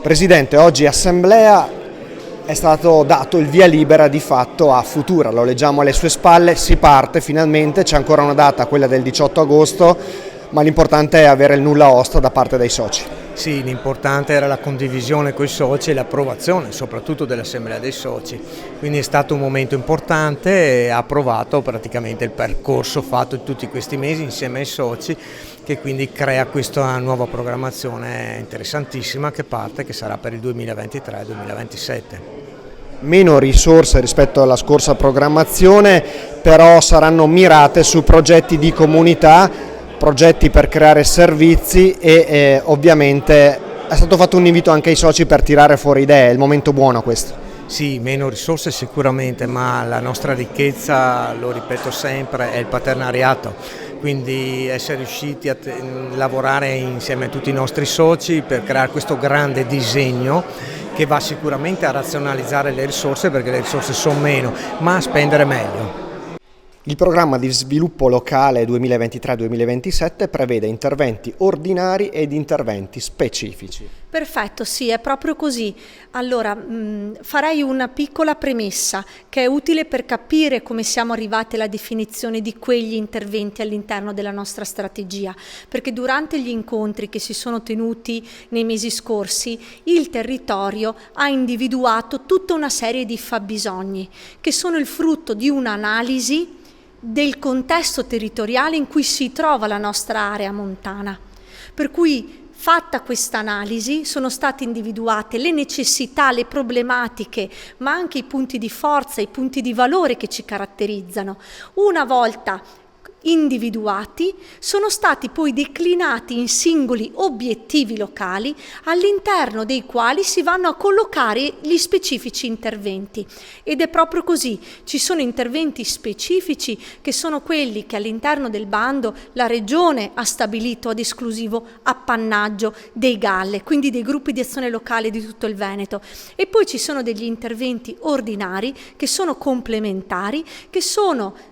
Presidente, oggi assemblea è stato dato il via libera di fatto a Futura, lo leggiamo alle sue spalle, si parte finalmente, c'è ancora una data, quella del 18 agosto, ma l'importante è avere il nulla osta da parte dei soci. Sì, l'importante era la condivisione con i soci e l'approvazione soprattutto dell'assemblea dei soci, quindi è stato un momento importante e ha approvato praticamente il percorso fatto in tutti questi mesi insieme ai soci, che quindi crea questa nuova programmazione interessantissima che parte, che sarà per il 2023-2027. Meno risorse rispetto alla scorsa programmazione, però saranno mirate su progetti di comunità, progetti per creare servizi e ovviamente è stato fatto un invito anche ai soci per tirare fuori idee, è il momento buono questo. Sì, meno risorse sicuramente, ma la nostra ricchezza, lo ripeto sempre, è il partenariato, quindi essere riusciti a lavorare insieme a tutti i nostri soci per creare questo grande disegno che va sicuramente a razionalizzare le risorse, perché le risorse sono meno, ma a spendere meglio. Il programma di sviluppo locale 2023-2027 prevede interventi ordinari ed interventi specifici. Perfetto, sì, è proprio così. Allora, farei una piccola premessa che è utile per capire come siamo arrivati alla definizione di quegli interventi all'interno della nostra strategia, perché durante gli incontri che si sono tenuti nei mesi scorsi, il territorio ha individuato tutta una serie di fabbisogni che sono il frutto di un'analisi del contesto territoriale in cui si trova la nostra area montana. Per cui, fatta questa analisi, sono state individuate le necessità, le problematiche, ma anche i punti di forza, i punti di valore che ci caratterizzano. Una volta individuati, sono stati poi declinati in singoli obiettivi locali all'interno dei quali si vanno a collocare gli specifici interventi. Ed è proprio così, ci sono interventi specifici che sono quelli che all'interno del bando la Regione ha stabilito ad esclusivo appannaggio dei GALLE, quindi dei gruppi di azione locale di tutto il Veneto. E poi ci sono degli interventi ordinari che sono complementari, che sono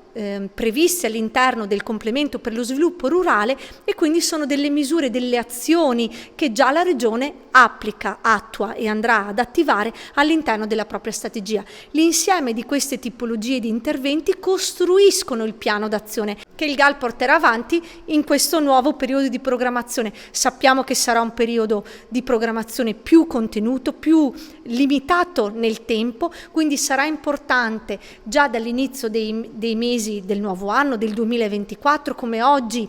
previsti all'interno del complemento per lo sviluppo rurale e quindi sono delle misure, delle azioni che già la Regione applica, attua e andrà ad attivare all'interno della propria strategia. L'insieme di queste tipologie di interventi costruiscono il piano d'azione che il GAL porterà avanti in questo nuovo periodo di programmazione. Sappiamo che sarà un periodo di programmazione più contenuto, più limitato nel tempo, quindi sarà importante già dall'inizio dei mesi del nuovo anno, del 2024, come oggi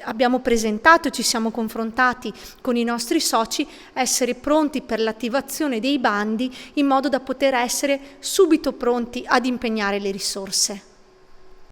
abbiamo presentato e ci siamo confrontati con i nostri soci, essere pronti per l'attivazione dei bandi in modo da poter essere subito pronti ad impegnare le risorse.